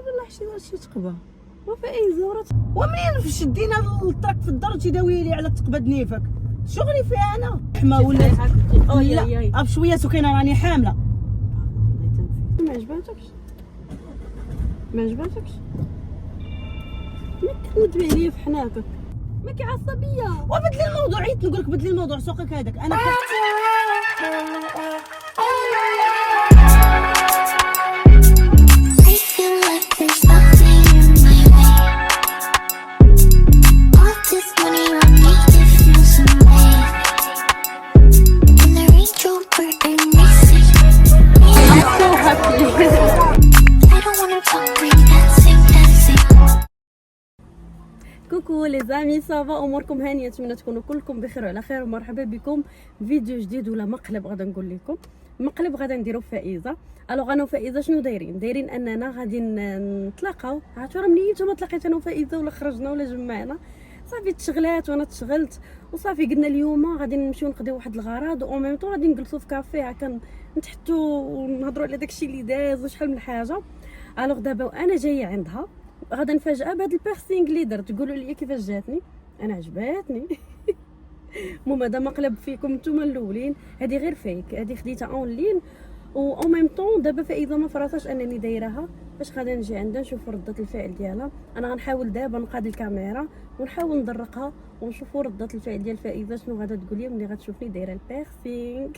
بالله شي تقبه وفايزه ومنين شدينا الطرق في الدار تيداوي لي على تقبد نيفك شغلي فيها انا حما ولا لا بشويه سكينه راني حامله. ما عجباتكش ما كتندبي عليا في حناكك ما عصبيه وبدلي الموضوع عيط نقولك بدلي الموضوع سوقك هذاك انا كوكو لي زامي صافا اموركم هانيه، نتمنى تكونوا كلكم بخير وعلى خير ومرحبا بكم فيديو جديد ولا مقلب. غادا نقول لكم مقلب غادا نديرو فائزه. الوغ انا وفائزه شنو دايرين اننا غادي نتلاقاو. عرفتوا راه منين نتوما تلاقيت انا وفائزه ولا خرجنا ولا جمعنا صافي تشغلات وانا تشغلت وصافي قلنا اليوم غادي نمشيو نقضيو واحد الغرض و ميم طون غادي نجلسوا في كافيه هكا نتحطوا ونهضروا على داكشي اللي داز وشحال من حاجه. الوغ دابا وانا جايه عندها غادا نفاجئها بهذا البيرسينغ اللي درت. تقولوا لي كيفاش جاتني؟ انا عجباتني. المهم هذا مقلب فيكم نتوما الاولين، هذه غير فيك، هذه خديتها اونلاين و ميم طون دابا فاذا ما فرطاش انني دايراها باش غادا نجي عندها نشوفوا رده الفعل ديالها. انا غنحاول دابا نقاد الكاميرا ونحاول ندرقها ونشوفوا رده الفعل ديال فاذا شنو غادا تقول لي ملي غتشوفني دايره البيرسينغ.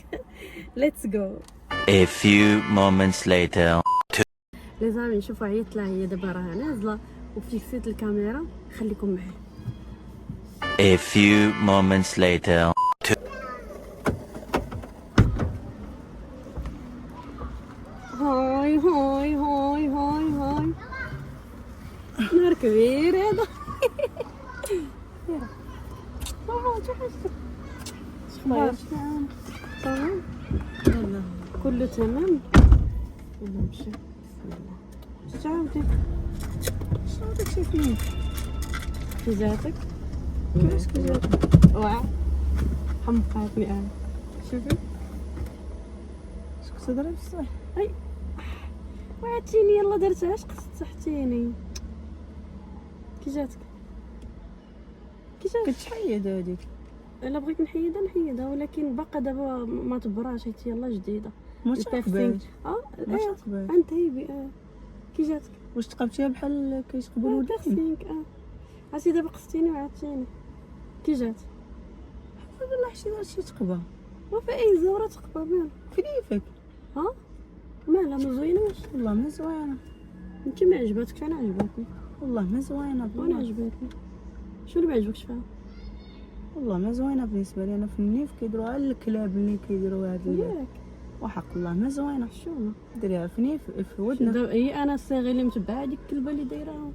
ليتس جو. A few moments later. لي زامي شوفوا عيطت لها هي دابا راها نازله وفيكسيت الكاميرا. خليكم معايا. A few moments later. هاي هاي هاي هاي هاي نهار كبير هذا. ماما شوفي شخبارك؟ تمام كله تمام. يلا نمشي. شعبتي شي فين كيجاتك؟ كيفاش كيجاتك؟ واه حمقاتني انا. شوفي شكون تهضري بصح اي وعدتيني يلا درتها اش قصحتيني. كيجاتك؟ كتحيد هذيك. الا بغيت نحيدها ولكن باقا دابا ما تبراش حيت يلا جديده. ما تقبلش ما تقبل انت كي جاتك؟ واش تقبتيها بحال كيتقبلوا البيرسينغ؟ عرفتي دابا قصتيني وعدتيني. كي جات؟ بالله شي تقبه وفايزه ورا تقبه مالها كيفك مالها ما زويناش؟ والله ما زوينه. انت ما عجباتكش؟ انا عجباتني والله ما زوينه. وانا عجباتني. شنو اللي ما عجبكش فيها؟ والله ما زوينه بالنسبه لي انا. في النيف كيديروها الكلاب اللي كيديروا هاد ياك وحق الله ما زوينه. شنو ديريها في نيف في ودنا. هي انا الصاغي اللي متبعه هذيك الكلبه اللي دايراها.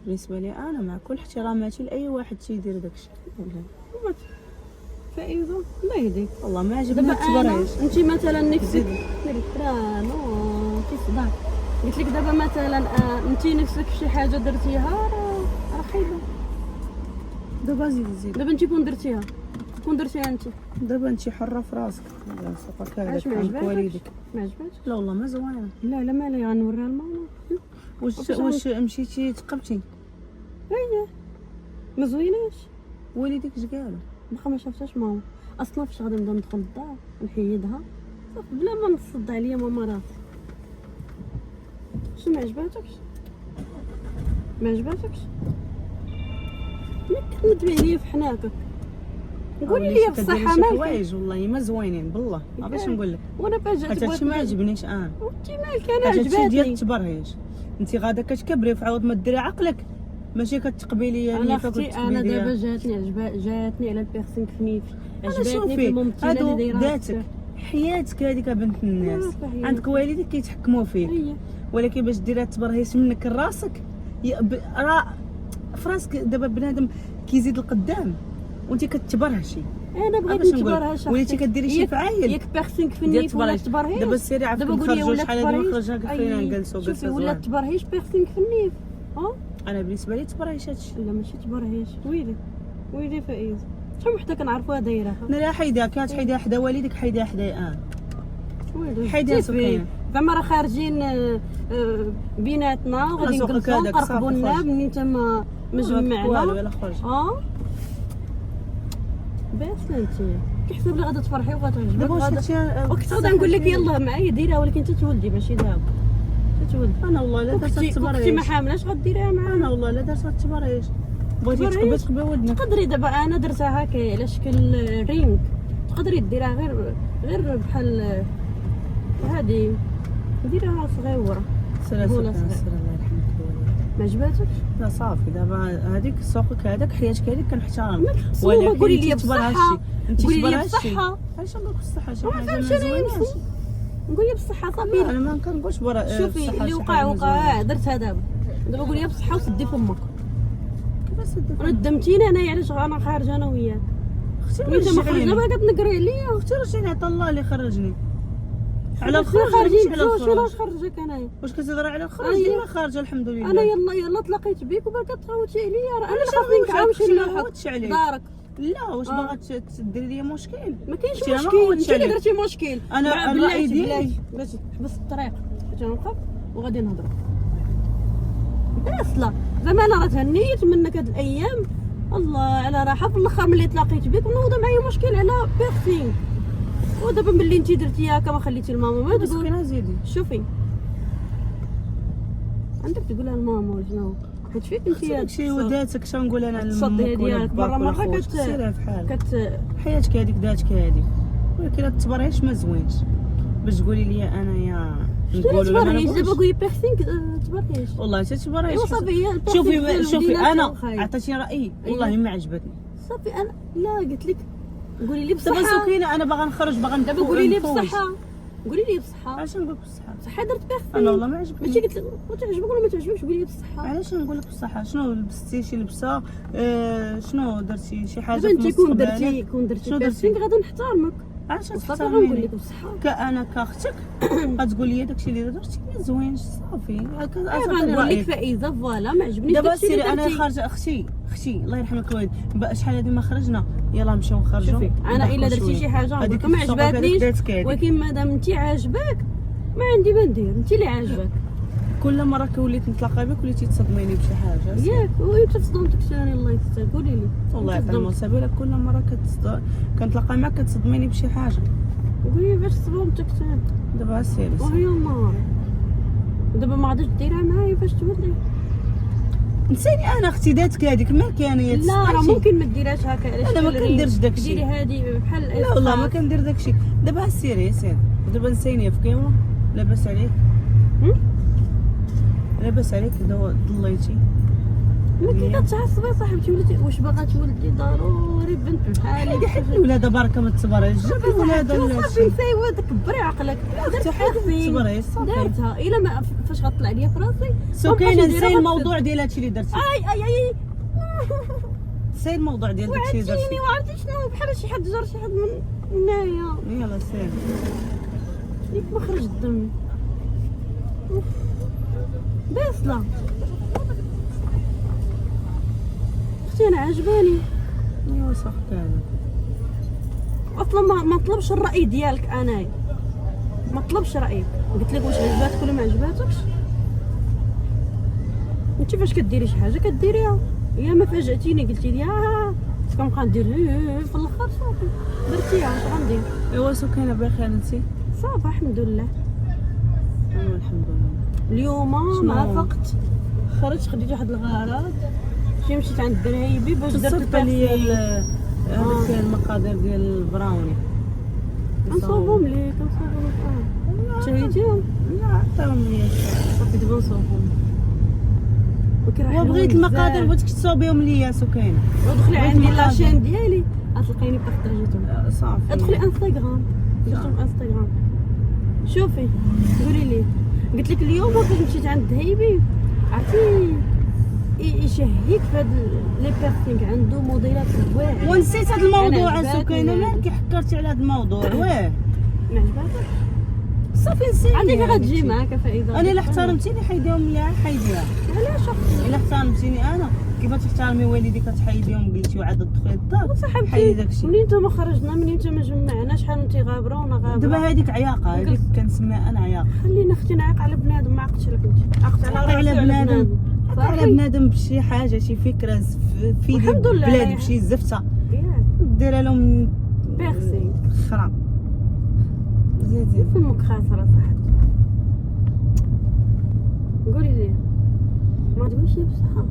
بالنسبه لي انا مع كل احتراماتي لاي واحد تيدير داكشي. والله فايزه الله يهديك. والله ما عجبني التبريج. انت مثلا نفسك نو كيصدع. قلت لك دابا مثلا انت نفسك في شي حاجه درتيها راه خايبه. دابا زيد دابا انت كون درتيها انت دابا انت حره في راسك. لا سوقك هذاك عند والديك. ما عجباتش؟ لا والله ما زوينه. لا مالي غنوريها لماما. واش مشيتي تقبتي؟ هي ما زويناش. والديك اش قالوا؟ باقا ما شافتهاش ماما اصلا. فاش غادي نبدا ندخل للدار نحيدها صافي بلا ما نصد عليا ماما راسي. شنو ما عجباتكش؟ ما كتندبي عليا في حناكك. قولي لي بصحه مالك. حوايج والله ما زوينين بالله. باش نقول لك وانا فاجأت هادشي ما عجبنيش انا. انت مالك؟ انا عجباتني. هادشي ديال التبرهيج. انت غادا كتكبري في عوض ما ديري عقلك ماشي كتقبلي انا اختي. انا دابا جاتني على البيرسينغ في نيفي. عجباتني في الممثله اللي دايره ذاتك حياتك هذيك بنت الناس. عندك والديك كيتحكموا فيك ولكن باش ديرها تبرهيش منك لراسك راه فراسك. دابا بنادم كيزيد القدام وانت كتبرهشي. انا بغيت نتبرهش وليتي كديري شي فعايل ياك بيرسينغ في النيف ولا تبرهيش. دابا سيري عافاك نخرجوا شحال هادي نخرجها خلينا نجلسوا شوفي ولا تبرهيش بيرسينغ في النيف. انا بالنسبه لي تبرهيش هادشي. لا ماشي تبرهيش. ويلي فايز شحال وحده كنعرفوها دايراها. انا لا حيدها كتحيدها حدا والديك حيدها حدايا. ويلي حيدها سكينه. زعما راه خارجين بيناتنا وغادي سوقك نجلسوا هذاك نقرقبوا صافي لنا خرج. منين تما والو مجمعنا. يلا خرج. بس انت كيحسب لي غادا تفرحي وغتعجبك دابا واش غادا هادشي وقت غادا نقول لك يلاه معايا ديريها، ولكن تتولدي ماشي دابا تتولدي. انا والله لا درت وقتي ما التبريج. حاملاش غديريها معانا. انا والله لا درت التبريج. بغيتي تبريج؟ تقبي ودنك. تقدري دابا انا درتها هكا على شكل رينغ، تقدري ديرها غير بحال هادي، ديرها صغيره. سلاسل قولها الله صغير. يرحمك. ما عجباتكش؟ لا صافي دابا هذيك سوقك هذاك حياتك هذيك كنحترم. مقسومة، قولي لي انتي تبرها بصحة. الشي. انتي قولي لي تبرها الشي. بصحة. علاش نقولك بالصحة شي ما حاجة فهمتش ما انا زويناش. ينفو. نقول لي بصحة صافي. لا انا ما كنقولش برا شوفي بالصحة اللي شي وقع حاجة ما وقع، زويناش. درتها دابا قول لي بصحة وسدي فمك. كيفاش صدق؟ ندمتيني انايا علاش انا خارجه انا وياك. اختي وانت ما خرجنا رجعيني. باقا تنقري عليا. اختي رجعيني عطا الله اللي خرجني. على الخروج خارجين ماشي على بجوج، شنو الخروج. خرجك انايا؟ واش كتهضر على الخروج؟ أيوة. ديما خارجه الحمد لله. انا يلا تلاقيت بيك وباقا تغوتي عليا، راه انا علاش خاصني نغوت نكعاوش عليك؟ ولا ما نحط غوتش عليك. دارك. لا واش باغا تديري لي مشكل؟ ما كاينش أختي أنا ما مشكل، غوتش انت اللي عليك. درتي مشكل. أنا الرأي ديالي. بلاتي حبس الطريق باش نوقف وغادي نهضروا. بس لا زعما انا راه تهنيت منك هاد الايام الله على راحه. في الاخر ملي تلاقيت بك نوض معايا مشكل على بيرسينغ، ودابا ملي انت درتي هكا ما خليتي الماما ما تقول. مسكينه زيدي. شوفي عندك تقولها لماما وشنو حيت فيك انت داكشي وداتك شنو نقول انا تصدي ديالك مرة سيرها بحالك. كت حياتك هذيك داتك هذيك، ولكن هاد التبريش ما زوينش باش تقولي لي انا يا شنو ولا ما تبريش دابا نقولش. قولي بيرسينغ تبريش. والله تتبريش. ايوا صافي هي شوفي البيرسينغ شوفي ديالها انا خايب. عطيتيني رايي والله ما عجبتني. صافي انا لا قلت لك قولي لي دابا بصحه. سكينه انا باغا نخرج باغا دابا قولي لي نفوت. بصحه، قولي لي بصحه. علاش نقول لك بصحه؟ بصحه درت بيرسينغ. انا والله ما عجبني. ماشي قلت لك واش تعجبك ولا ما تعجبكش قولي لي بصحه. علاش نقول لك بصحه؟ شنو لبستي شي لبسه؟ شنو درتي شي حاجه دابا في انت كون مستقبلك؟ درتي كون درتي شنو درتي؟ بيرسينغ غادي نحترمك. علاش صافي غنقول تحترميني؟ لك بصحه. كأنا كاختك غتقول لي داكشي اللي درتي ما زوينش صافي هكا غنقول لك فائزه فوالا ما عجبنيش دابا داكشي سيري اللي انا درتي. خارجه اختي الله يرحمك الوالد شحال هادي ما خرجنا يلا نمشيو نخرجوا. شوفي انا الا درتي شي حاجه هذيك ما الصوغة هذيك عجباتنيش، داتك هذيك. ولكن مادام انت عاجباك ما عندي ما ندير، انت اللي عاجبك كل مره كوليت نتلاقى بك وليتي تصدميني بشي حاجه. ياك وانت تصدمتك ثاني الله يستر قولي لي. والله أنت يعطي تصدمت. المصابه كل مره كنتلاقى معك كتصدميني بشي حاجه. قولي لي باش صدمتك ثاني دابا سيري وهي النار. دابا ما غاديش ديرها معايا باش تولي. نسيني انا اختي داتك هذيك ما كان لا راه ممكن ما ديرهاش هكا علاش أنا ما كنديرش داكشي. ديري هذه بحال لا والله ما كندير داكشي. دابا سيري دابا نسيني في كيما لاباس عليك لاباس عليك ضليتي ما كي كتعصبي صاحبتي وليتي واش باغا تولدي ضروري بنت بحالي. هادي حيت الولاده بركه ما تصبريش جاب الولاده ولا صافي شي نسايوا كبري عقلك. حتى حاجه ما تصبريش صافي. دارتها الا ما فاش غطلع ليا في راسي سكينه نسي الموضوع ديال هادشي اللي درتي. اي نسي الموضوع ديال داكشي اللي درتي. وعرفتيني وعرفتي شنو بحال شي حد جر شي حد من هنايا يلا سير ياك ما خرج الدم. بس لا اختي انا عجباني ايوا صح كامل. اصلا ما طلبش الراي ديالك انايا ما طلبش رايك قلت لك واش عجباتك ولا ما عجباتكش. انت فاش كديري شي حاجه كديريها يا ما فاجاتيني قلتي لي كنبقى ندير في الاخر صافي درتيها اش غندير. ايوا سكينه بخير انتي؟ صافي الحمد لله. ايوا الحمد لله. اليوم شنو؟ مع فقت خرجت خديت واحد الغرض مشيت عند الدرهيبي باش درت تصدق لي البيرسينغ. هذاك المقادير ديال البراوني نصوبهم ليك شريتيهم؟ لا عطاهم لي صافي دابا نصوبهم. وبغيت المقادير بغيتك تصوبيهم ليا سكينه. ودخلي بغيت عندي المقادير. لاشين ديالي غتلقيني بارطاجيتهم. صافي ادخلي انستغرام درتهم انستغرام شوفي قولي لي. قلت لك اليوم فاش مشيت عند الدهيبي عرفتي يشهيك في هاد لي بيرسينغ عنده موديلات واعره. ونسيت هذا الموضوع أنا سكينه عجباتني. مالك حكرتي على هذا الموضوع واه ما عجباتك صافي نسيني. عندك غتجي معاك فائزه. انا الا احترمتيني حيديهم ليا حيديها. علاش الا احترمتيني انا كيف تحترمي والديك كتحيديهم قلتي وعاد تدخلي الدار صاحبتي حيدي داكشي. منين نتا ما خرجنا منين نتا ما جمعنا شحال انت غابره وانا غابره. دابا هذيك عياقه هذيك كنسميها انا عياقه. خلينا اختي نعيق على بنادم ما عقتش لك انت عقت على بنادم على صافي. بنادم بشي حاجه شي فكره في الحمد لله بلاد يعني. بشي زفته ياك دير لهم بيرسي خرا زيد فمك خاسره صاحبتي. قولي لي ما تقولش لي بصحه.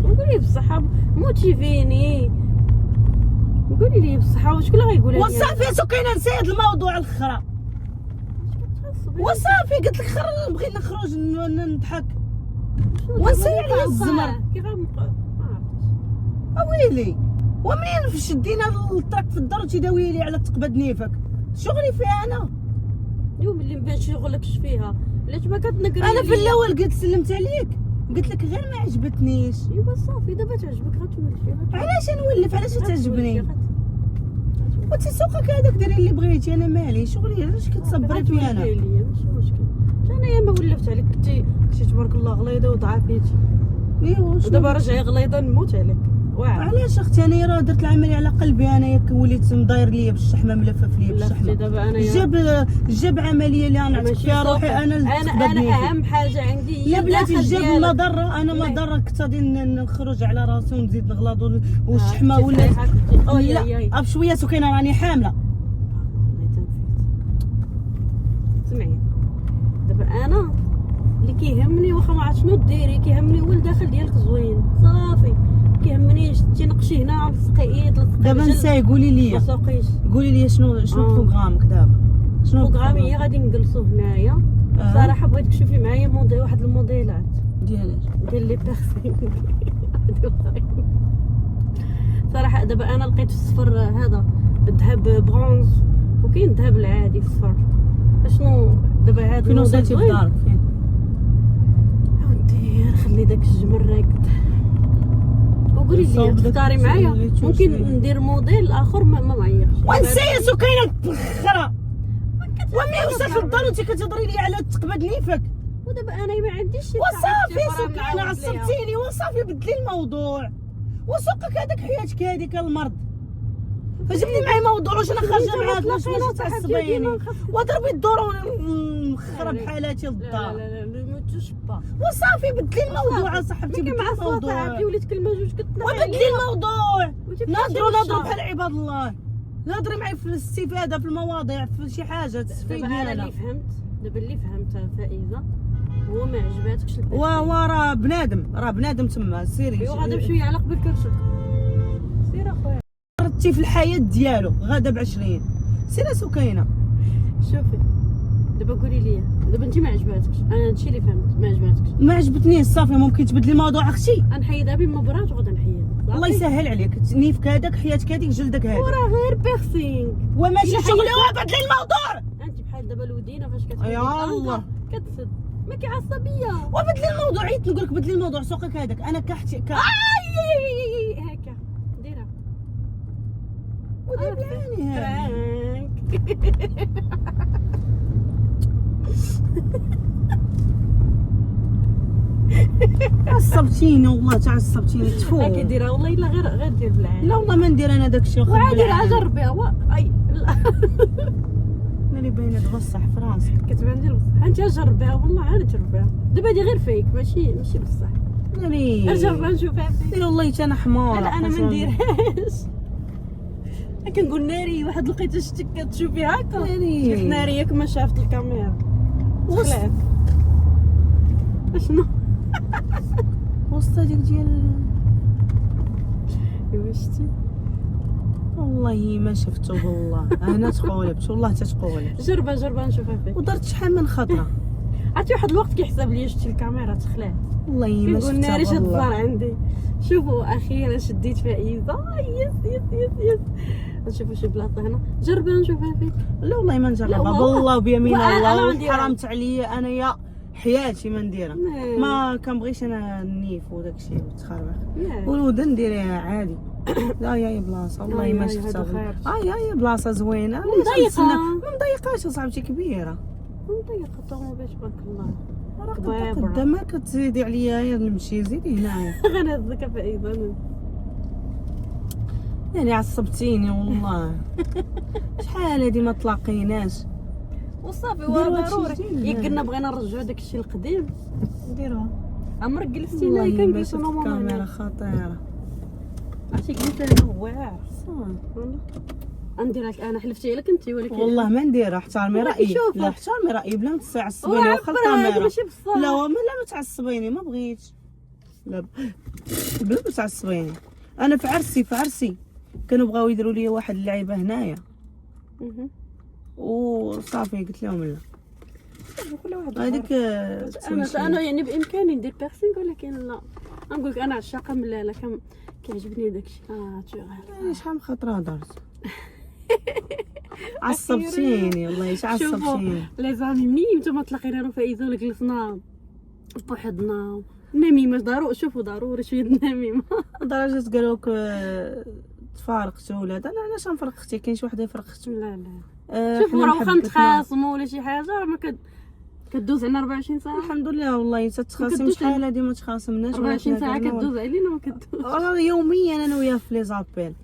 قولي بصحه موتيفيني. قولي لي بصحه واش كل غيقول لي وصافي يا سكينه نسيت الموضوع الاخر وصافي قلت لك بغيت نخرج نضحك ونسي عليا الزمر. كيف ما اويلي ومنين شدينا الطرق في الدار تيداوي لي على تقبد نيفك شغلي فيها انا. اليوم اللي ما شغلكش فيها علاش ما كتنكري. انا في الاول قلت سلمت عليك قلت لك غير ما عجبتنيش. ايوا صافي دابا تعجبك غتولفي. علاش نولف علاش تعجبني وانت سوقك هذاك ديري اللي بغيتي انا مالي شغلي علاش كتصبري فيا انا. ماشي مشكل انا يا ما ولفت عليك كنتي تبارك الله غليظه وضعفيتي ايوا ودابا رجعي غليظه نموت عليك واعر. علاش اختي انا راه درت العمليه على قلبي انا ياك وليت مداير ليا بالشحمه ملفف ليا لا اختي بالشحمه. دابا انا جاب عمليه اللي انا نعطيك فيها روحي انا انا اهم حاجه عندي هي لا بلاتي الداخل جاب ديالك. مضره انا مضره كنت نخرج على راسي ونزيد نغلط والشحمه شتي ولات صحيحة كنتي. أو يا لا بشويه سكينه راني حامله. الله يتنفيت. سمعي دابا انا اللي كيهمني واخا ما عرفت شنو ديري كيهمني هو الداخل ديالك زوين صافي كيهمنيش تنقشي هنا لصقي ايد لصقي دابا رجل نساي قولي ما لي سوقيش. قولي لي شنو البروغرامك دابا شنو البروغرام هي غادي نجلسو هنايا. صراحه بغيتك تشوفي معايا موديل واحد الموديلات ديالاش ديال لي بيرسين. صراحه دابا انا لقيت الصفر هذا بالذهب برونز وكاين الذهب العادي الصفر. اشنو دابا هذا فين وصلتي في دارك فين؟ ودي خلي داك الجمر راكد. وقولي لي تختاري معايا ممكن ندير موديل اخر ما معيقش. ونسي سكينه تبخره ومنين وصلت للدار وانت كتهضري لي على تقبد نيفك. ودابا انا ما عنديش شي وصافي سكينه عصبتيني وصافي بدلي الموضوع وسوقك هذاك حياتك هذيك المرض فجبني معايا موضوع واش انا خارجه معاك باش تعصبيني وضربي الدور ونخرب حالاتي للدار. لا ما تجوش با وصافي بدلي الموضوع صاحبتي بدلي مع الموضوع صاحبتي وليت كلمه جوج كتنحي وبدلي الموضوع. نهضروا بحال عباد الله نهضري معايا في الاستفاده في المواضيع في شي حاجه تستفيدي. انا اللي فهمت دابا اللي فهمت فائزه هو ما عجباتكش راه بنادم تما سيري. ايوا غادا بشويه على قبل كرشك سير اخويا ردتي في الحياه ديالو غادا ب20 سير سكينه. شوفي دابا قولي لي دابا انت ما عجباتكش انا هادشي اللي فهمت ما عجباتكش ما عجبتنيش صافي ممكن تبدلي الموضوع اختي غنحيدها بما برات وغادا نحيدها. الله يسهل عليك نيفك هذاك حياتك هذيك جلدك هذا وراه غير بيرسينغ وماشي شغلي وبدلي الموضوع. انت بحال دابا الودينه فاش كتولي يا الله كتسد ما عصبيه وبدلي الموضوع عيط نقول لك بدلي الموضوع سوقك هذاك انا كحتي هكا ديرها ودابا يعني عصبتيني والله تعصبتيني تفوق. هاكي ديرها والله الا غير دير بالعين. لا والله ما ندير انا داكشي واخا وعادي راه جربيها اي لا مالي باينك بصح في راسك كتبان ديال بصح انت جربيها والله عاد جربيها دابا هادي غير فيك ماشي بصح. مالي جربها نشوفها فيك. دير والله حتى انا حمار. لا انا ما نديرهاش كنقول ناري واحد لقيت شتك كتشوفي هكا قلت ناري ياك ما شافت الكاميرا خلاك اشنو وسط هذيك ديال ايوا شتي والله ما شفتو والله انا تقولبت والله تتقولبت. جربها نشوفها فيك. ودرت شحال من خطره عرفتي واحد الوقت كيحسب لي شتي الكاميرا تخلعت والله ما شفتها. كنقول ناري شد الزهر عندي. شوفوا اخيرا شديت فائزه يس نشوفوا شي بلاصه هنا جربها نشوفها فيك. لا والله ما نجربها لا بالله وبيمين وأنا الله عندي حرمت عليا انايا حياتي ما نديرها. ما كنبغيش انا النيف وداك الشيء والتخربيق. والودا نديرها عادي. لا يا بلاصه والله ما شفتها. يا بلاصه زوينه. ما مضيقاش اصاحبتي، كبيره. مضيقه الطوموبيل تبارك الله. راه قدامك كتزيدي عليا نمشي، زيدي هنايا. غنهزك فايزه. يعني عصبتيني والله. شحال هادي ما تلاقيناش وصافي. ضروري يقلنا بغينا نرجعوا داك الشيء القديم نديروها. عمرك جلستي هنا كنجلس انا والله ماما الكاميرا خطيره. عرفتي جلست انا واعر ندير لك انا حلفتي لك انت ولكن والله ما نديرها. احترمي رايي. لا احترمي رايي بلا ما تعصبيني. واخا الكاميرا لا ما تعصبيني، ما بغيتش. لا بلا ما تعصبيني. انا في عرسي كانوا بغاو يديروا لي واحد اللعيبه هنايا وصافي قلت لهم لا. كل واحد هذيك انا يعني بامكاني ندير بيرسينغ، ولكن لا نقول لك انا عشاقه من لا كيعجبني داكشي. شحال من خطره هضرت. عصبتيني والله. اش عصبتيني لي زامي. منين نتوما تلاقينا انا وفايزه ولا جلسنا بوحدنا نميمه. ضروري شويه نميمه. لدرجه قالوك تفارقتوا ولا انا علاش نفرق اختي؟ كاين شي وحده يفرق اختو؟ لا شوفوا راه واخا نتخاصموا ولا شي حاجه راه ما كدوز علينا 24 ساعه. الحمد لله والله. تتخاصم شحال هادي ما تخاصمناش 24 ساعه كدوز علينا ما كدوز. يوميا انا وياه في لي زابيل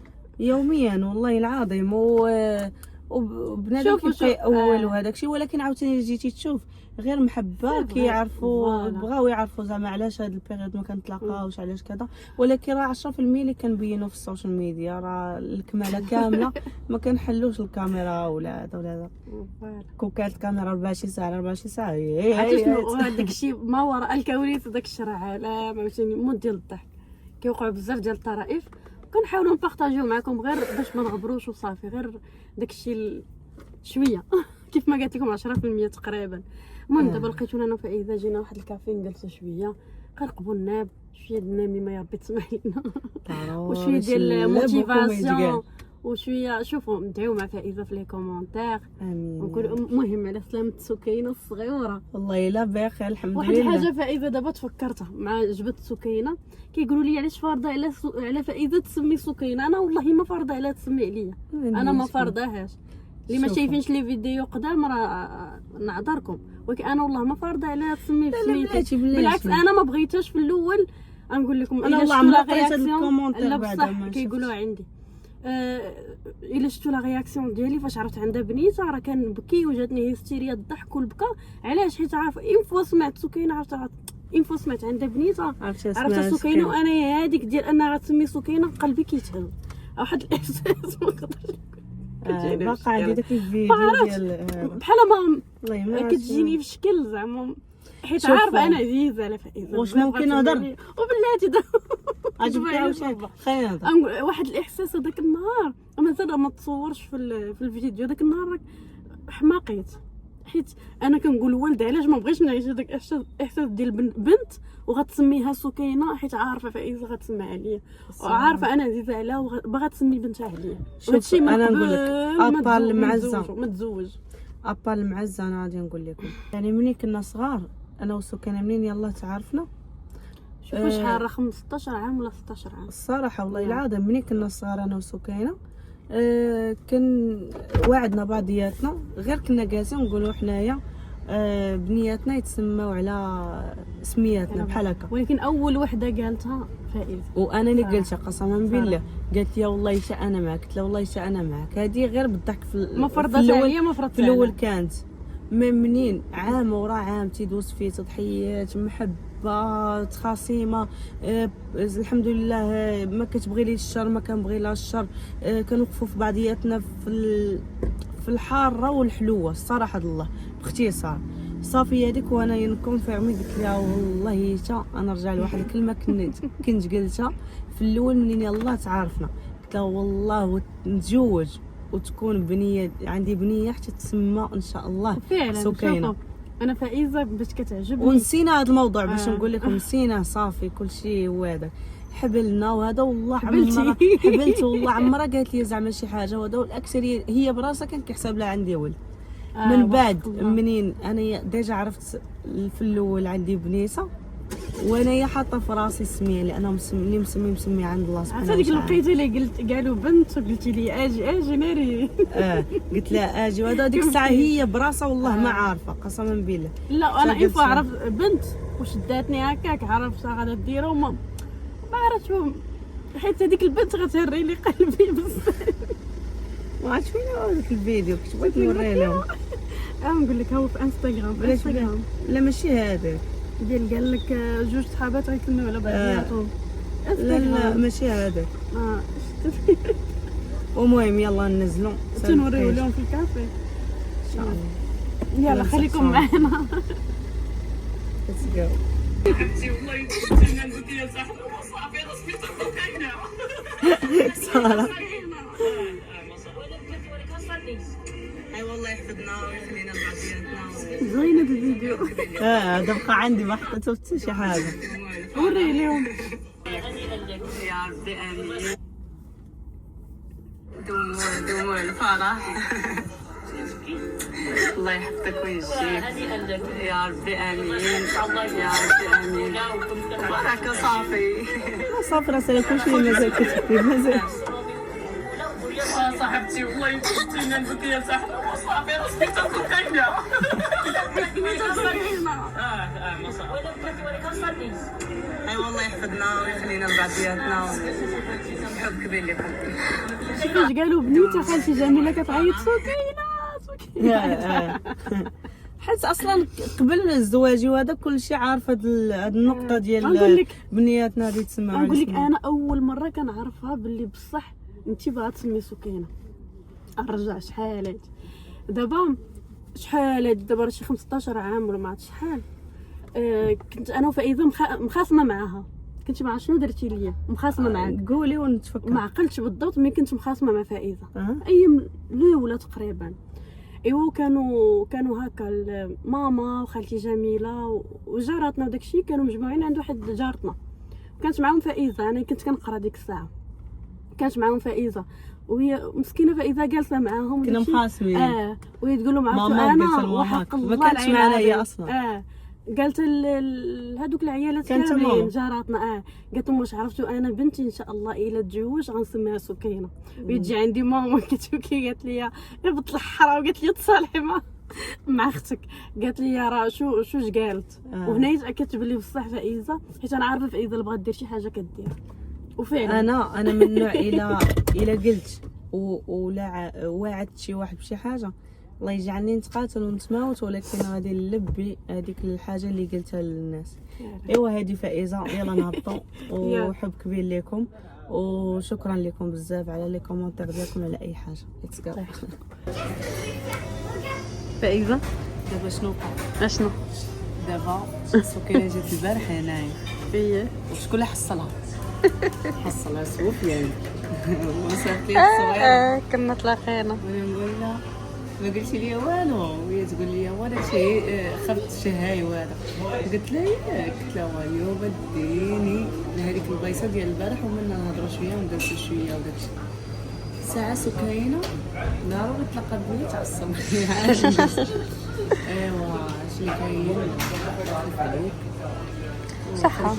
يوميا والله العظيم. وبنادم كيبقى اول وهذاك الشيء. ولكن عاوتاني جيتي تشوف غير محبه كيعرفوا بغاو يعرفوا زعما علاش هاد البيريود ما كنتلاقاوش علاش كذا. ولكن راه 10% اللي كنبينوا في السوشيال ميديا راه الكماله كامله ما كنحلوش الكاميرا ولا هذا كون كانت الكاميرا 24 ساعه عرفتي شنو داك الشيء ما وراء الكواليس. داك الشيء راه عالم عاوتاني مود ديال الضحك. كيوقعوا بزاف ديال الطرائف كنحاولوا نبارطاجيو معكم غير باش ما نغبروش وصافي. غير داك الشيء شويه كيف ما قالت لكم 10% تقريبا. المهم دابا لقيتونا انا فاذا جينا واحد الكافي نجلسوا شويه كنرقبوا الناب شويه النميمه يا ربي تسمح لنا وشويه ديال الموتيفاسيون وشويه. شوفوا ندعيو مع فائزه في لي كومونتير. امين. ونقول مهم على سلامه سكينه الصغيره. والله الا بخير الحمد واحد لله. واحد الحاجه فائزه دابا تفكرتها مع جبت سكينه كيقولوا لي علاش فارضه على فائزه تسمي سكينه. انا والله ما فارضه عليها تسمي عليا. انا ما فارضاهاش. اللي ما شايفينش لي فيديو قدام راه نعذركم، ولكن انا والله ما فارضه عليها تسمي بسميتي. بالعكس انا ما بغيتهاش في الاول. نقول لكم انا والله عمري قريت الكومونتير بعدا كيقولوها عندي. الا شفتوا لا رياكسيون ديالي فاش عرفت عندها بنيته راه كنبكي وجاتني هيستيريا الضحك والبكا. علاش؟ حيت عارفه اين فوا سمعت سكينه عرفت اين فوا سمعت عندها بنيته عرفت سكينه. وانا هذيك ديال انها غتسمي سكينه قلبي كيتهز. واحد الاحساس ما نقدرش باقا عندي داك الفيديو ديال بحال ما كتجيني في شكل زعما حيت عارفه انا عزيزه على فائزه. واش ممكن نهضر وبلاتي عجبني خلينا نهضر. واحد الاحساس هذاك النهار مازال ما تصورش في الفيديو. داك النهار حماقيت حيت انا كنقول لوالد علاش ما بغيتش نعيش هذاك الاحساس ديال بنت وغتسميها سكينه حيت عارفه فائزه غتسمى عليا وعارفه انا عزيزه عليها وبغات تسمي بنتها عليا. هادشي انا نقول لك ابار المعزه ما تزوج ابار المعزه. انا غادي نقول لكم يعني ملي كنا صغار انا وسكينه منين يلاه تعرفنا. شوفوا شحال راه 15 عام ولا 16 عام الصراحه والله العظيم. ملي كنا صغار انا وسكينه كان وعدنا بعضياتنا غير كنا جالسين نقولوا حنايا بنياتنا يتسموا على سمياتنا بحال هكا. ولكن اول وحده قالتها فائزه وانا اللي قلتها قسما بالله. قالت لي والله حتى انا معك. قلت لها والله حتى انا معك. هذه غير بالضحك ما فرضتش عليا ما فرضتش في الاول كانت منين عام ورا عام تيدوز فيه تضحيات محبه تخاصيمه. الحمد لله ما كتبغي لي الشر ما كنبغي لها الشر. كنوقفوا في بعضياتنا في الحاره والحلوه الصراحه الله باختصار. صافي هذيك وانا نكونفيرمي قلت لها والله حتى انا نرجع لواحد الكلمه كنت قلتها في الاول منين يلاه تعارفنا. قلت لها والله نتزوج وتكون بنيه عندي بنيه حتى تسمى ان شاء الله سكينه. انا فائزه باش كتعجبني ونسينا هذا الموضوع باش نقول لكم نسينا صافي كلشي هو هذا حبلنا وهذا والله عمرها حبلت والله عمرها قالت لي زعما شي حاجه وهذا. والاكثريه هي براسها كان كيحسب لها عندي ولد من بعد منين انا ديجا عرفت في الاول عندي بنيته، وانايا حاطه في راسي السميه لانه مسمي عند الله سبحانه عرفتي وتعالى. ديك الوقيته اللي قلت قالوا بنت وقلتي لي اجي ناري. قلت لها اجي، وهذا ديك الساعه هي براسها والله ما عارفه قسما بالله. لا انا ايفا عرفت بنت وشداتني هكاك، عرفت غادا ديرها وما ما عرفتش، حيت هذيك البنت غتهري لي قلبي بزاف. ما عرفتش فين هو ذاك الفيديو، كنت بغيت نوريه لهم. نقول لك هو في انستغرام. لا ماشي هذاك ديال قال لك جوج صحابات غيكونوا على بعضياتهم. لا ماشي هذاك. المهم يلا ننزلوا تنوريو لهم في الكافي ان شاء الله. يلا خليكم معنا. Let's go. حبيبتي والله كنت قلت لي صاحبي وصافي راسي تفكينا. صراحه اي والله يحفظنا ويخلينا لبعضياتنا. زوينه الفيديو. دابقى عندي ما حطيته حتى شي حاجه. وري لهم. يا ربي امين. دوموا الفرح. الله يحفظك ويجزيك يا ربي امين. يا ربي امين. بركه صافي. صافي راه سالا كلشي مازال كتبكي مازال. صاحبتي والله كنت نقول يا صاحبي وصافي راسي تفكينا. اي والله يحفظنا ويخلينا لبعضياتنا. حب كبير لكم. فاش قالوا بنيته خالتي جميله كتعيط سكينه. حيت اصلا قبل الزواج وهذا كلشي عارف هاد النقطه نقول ديال لك- بنياتنا اللي تسمعوا. نقول لك انا اول مره كنعرفها باللي بصح انت باغا تسمي سكينه. نرجع شحال هادي دابا، شحال هادي دابا شي 15 عام ولا ما عرفت شحال. كنت انا وفائزه مخاصمه معاها. كنت ما عرفت شنو درتي ليا، مخاصمه معاك. قولي ونتفكر. ما عقلتش بالضبط ملي كنت مخاصمه مع فائزه. أه. ايام الاولى تقريبا. ايوا كانوا هكا ماما وخالتي جميله وجاراتنا وداكشي كانوا مجموعين عند واحد جارتنا، كانت معاهم فائزه. انا كنت كنقرا ديك الساعه، كانت معاهم فائزه وهي مسكينه فائزه جالسه معاهم كنا وداكشي. مخاصمين. وهي تقول لهم ماما انا قالت وحق لماماك. ما الله كانتش معنا هي اصلا. قالت هذوك العيالات كانت كاملين ماما. جاراتنا. قالت لهم واش عرفتوا انا بنتي ان شاء الله الا تزوج غنسميها سكينه. ويجي عندي ماما كتبكي قالت لي هبط الحرا، وقالت لي تصالحي مع اختك. قالت لي راه شو قالت. وهنا تاكدت بلي بصح فائزه، حيت انا عارفه فائزه اللي بغات دير شي حاجه كدير. وفعلا انا من النوع الى قلت ولا وعدت شي واحد بشي حاجه الله يجعلني نتقاتل ونتماوت، ولكن غادي نلبي هذيك الحاجه اللي قلتها للناس. ايوا هذه فائزه. يلا نهبطوا وحب كبير لكم، وشكرا لكم بزاف على لي كومونتير ديالكم على اي حاجه. ليتس جو. فائزه دابا شنو وقع؟ اشنو دابا سكينه جات البارح هنايا هي وشكون اللي حصلها؟ حصلها سفيان. وصافي الصغيره كنا تلاقينا. وانا نقول لها ما قلتي لي والو، وهي تقول لي ولا شي خرجت شهاي وهذا. قلت لها ياك، قلت لها اليوم ديني لهذيك البيصه ديال البارح ومنا نهضروا شويه وندرسوا شويه وداكشي. ساعه سكينه نهار غتلاقى بيا تعصب. ايوا اش اللي كاين نخلف عليك صحه.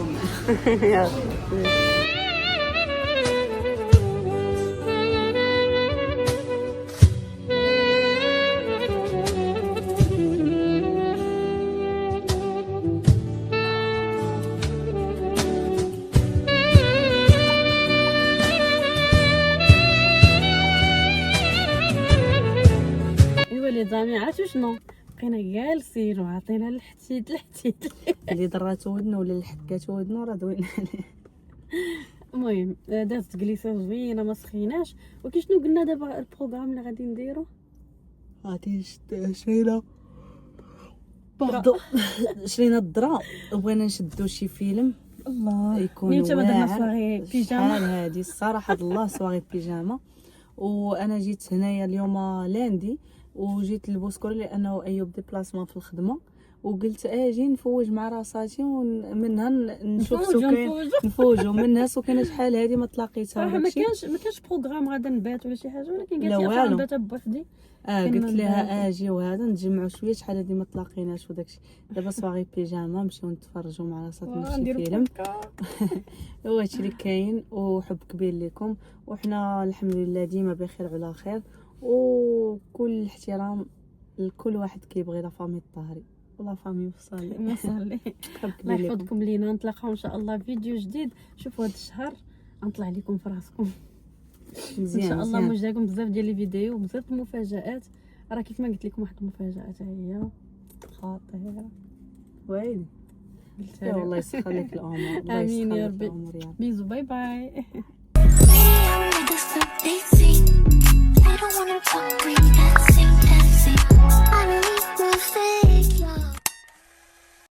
لي زامي عرفتوا شنو بقينا جالسين وعطينا الحتيت اللي ضرات ودنا ولا اللي حكات ودنا راه دوينا عليه. المهم دازت جليسه زوينه ما سخيناش. ولكن شنو قلنا دابا البروغرام اللي غادي نديرو؟ غادي شرينا شرينا الضرا، بغينا نشدو شي فيلم الله يكون نيتا درنا واعر. صغير بيجاما. شحال هادي الصراحه الله صواغي بيجاما. وانا جيت هنايا اليوم لاندي وجيت لبوسكور لانه ايوب ديبلاسمون في الخدمه، وقلت اجي نفوج مع راساتي ومنها نشوف نفوجو. نفوجو منها سكينه شحال هذه ما تلاقيتها صراحه وداكشي. ما كانش بروغرام غادا نبات ولا شي حاجه، ولكن لا قالت لي والو. نبات بوحدي. قلت كنا لها اجي وهذا نتجمعوا شويه شحال هذه ما تلاقيناش وداكشي. دابا صواغي بيجاما نمشيو نتفرجوا مع راساتنا في شي نديرو فيلم. بودكاست. هو هادشي اللي كاين، وحب كبير لكم، وحنا الحمد لله ديما بخير وعلى خير، وكل الاحترام لكل واحد كيبغي لا فامي الطهري ولا فامي وصالي. نصلي. حب الله كبير لكم. يحفظكم لينا، نتلاقاو ان شاء الله فيديو جديد. شوفوا هذا الشهر غنطلع لكم في راسكم ان مزيان شاء الله. مزيان. موجدكم بزاف ديال لي فيديو وبزاف المفاجآت. راه كيف ما قلت لكم واحد المفاجأة هي خطيرة. ويلي قلتها يا لك. والله يسخر لك الامور. الله آمين يسخر يا لك ربي. الامور يا رب. بيزو، باي باي. Me, I'm with the